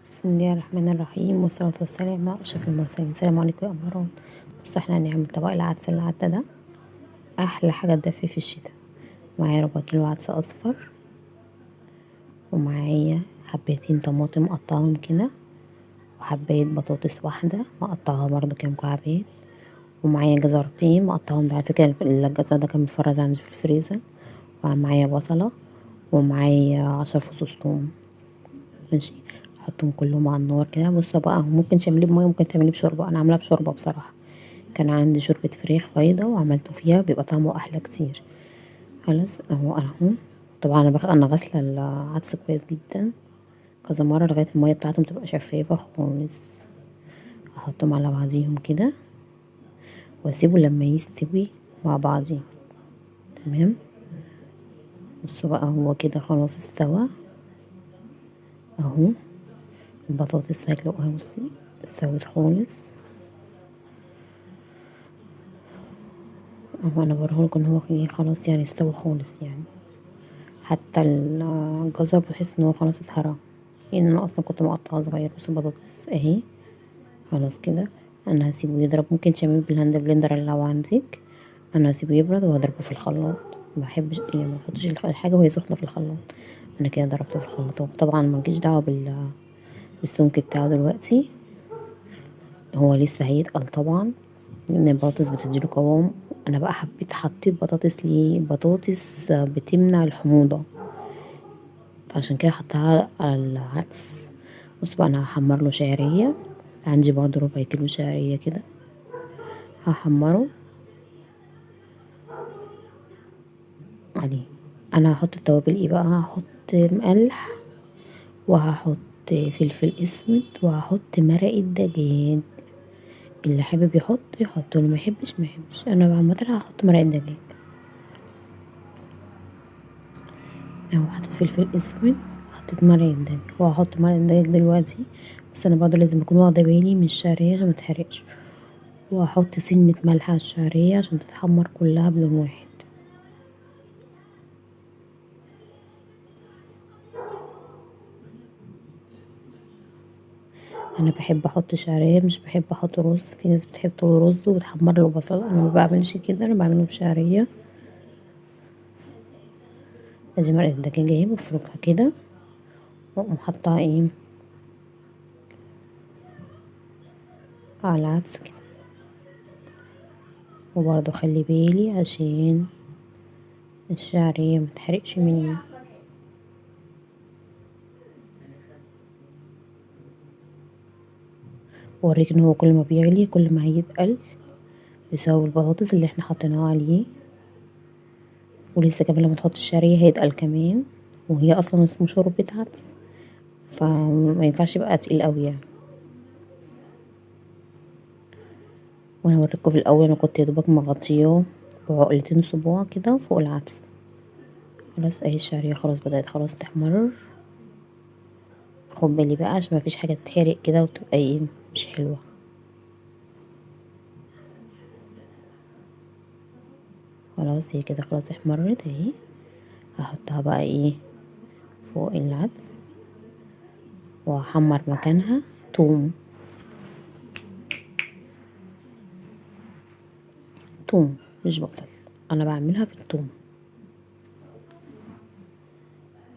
بسم الله الرحمن الرحيم، والصلاة والسلام على أشرف المرسلين. السلام عليكم يا أمارات. بص، احنا هنعمل طبق العدس اللي عدى ده، أحلى حاجة تدفي في الشتا. معايا ربع كيلو عدس أصفر، ومعايا حبتين طماطم مقطعهم كده، وحباية بطاطس واحدة مقطعها برضه كده مكعبات، ومعايا جزرتين مقطعهم. على فكرة الجزر ده كان متفرز عندي في الفريزر. ومعايا بصلة، ومعايا 10 فصوص توم. ماشي، احطهم كلهم على النار كده. بصوا بقى، ممكن تعمليه بميه، ممكن تعمليه بشوربه. انا عاملاه بشوربه بصراحه. كان عندي شوربه فراخ بيضه وعملته فيها، بيبقى طعمه احلى كتير. خلاص اهو. طبعا انا غاسله العدس كويس جدا كذا مره لغايه الميه بتاعته تبقى شفافه خالص. احطهم على بعضيهم كده واسيبه لما يستوي مع بعضيه. تمام. بصوا بقى، هو كده خلاص استوى اهو. البطاطس هتلاقوها، بصي استوت خالص اهو. انا بوريهولكوا ان هو خلاص يعني استوى خالص يعني. حتى الجزر بحس ان هو خلاص اتهرى، لان انا اصلا كنت مقطعه صغير. بصوا البطاطس اهي خلاص كده. انا هسيبه يضرب، ممكن تعمليه بالهاند بلندر لو عندك. انا هسيبه يبرد وهضربه في الخلاط. ما بحبش يعني ما تحطش الحاجه وهي سخنه في الخلاط. انا كده ضربته في الخلاط. طبعا ما تجيش دعوه بالسمك بتاعه دلوقتي، هو لسه هيتقل طبعا، لان البطاطس بتديله قوام. انا بقى حطيت بطاطس ليه؟ بطاطس بتمنع الحموضه، فعشان كده حطها على العدس. بص بقى، انا هحمر له شعريه. عندي برضو ربع كيلو شعريه كده، هحمره عليه. انا هحط التوابل ايه بقى؟ هحط ملح، وهحط فلفل اسود، وهحط مرقه دجاج. اللي حابب يحط، واللي ما يحبش ما يحبش. انا عامه هحط مرقه دجاج اهو. حطيت فلفل اسود، حطيت مرقه دجاج، وهحط مرقه دجاج دلوقتي. بس انا برضو لازم اكون واخده بالي من الشعريه عشان ما تتحرقش. وهحط سنه ملح على الشعريه عشان تتحمر كلها بلون واحد. انا بحب احط شعريه، مش بحب احط رز. في ناس بتحب تقول رز وتحمر له بصل، انا ما بعملش كده، انا بعمله بشعريه. ادي مرقه الدجاج اهي، بفركها كده واقوم حاطاها ايه على العدس كده. وبرضه خلي بالي عشان الشعريه متحرقش مني. ووريك ان هو كل ما بيغلي كل ما هيتقل، بسبب البطاطس اللي احنا حطيناها عليه. ولسه كمان لما تحط الشعريه هيتقل كمان، وهي اصلا اسمه شوربه عدس، فما ينفعش يبقى تقيل قوي يعني. وانا هوريكم في الاول، انا كنت يا دوبك مغطياه بعقلتين صباع كده فوق العدس. خلاص اهي الشعريه خلاص بدأت خلاص تحمر. خد بالي بقى عشان ما فيش حاجه تتحرق كده وتبقى ايه مش حلوه. خلاص هي كده خلاص احمرت اهي. هحطها بقى ايه فوق العدس، وهحمر مكانها توم. توم مش بصل، انا بعملها بالثوم.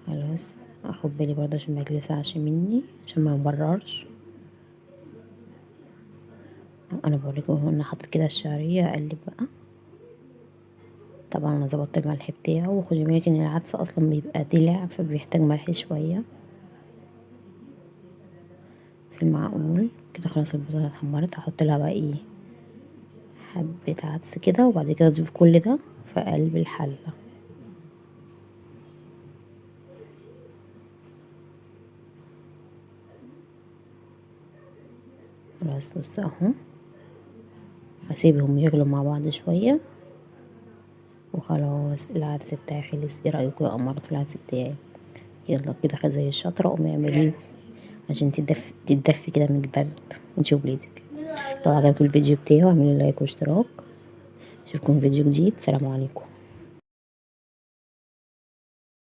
خلاص اخد بالي برضه عشان ما يتلسعش مني، عشان ما يبررش. انا بوريكم هنا حطيت كده الشعريه، اقلب بقى. طبعا انا ظبطت الملح بتاعه، وخدي بالك ان العدس اصلا بيبقى دلع فبيحتاج ملح شويه في المعقول كده. خلاص البطاطا اتحمرت، هحط لها بقى ايه حبه عدس كده، وبعد كده اضيف كل ده في قلب الحله. خلاص بص اهو، هسيبهم يغلوا مع بعض شويه. وخلاص العدس بتاعي خلص. ايه رايكم يا قمرات في العدس بتاعي؟ يلا كده زي الشطره، قومي اعمليه عشان تدفي كده من البرد انتي وولادك. لو عجبكم الفيديو بتاعي اعملوا لايك واشتراك. اشوفكم في فيديو جديد. سلام عليكم.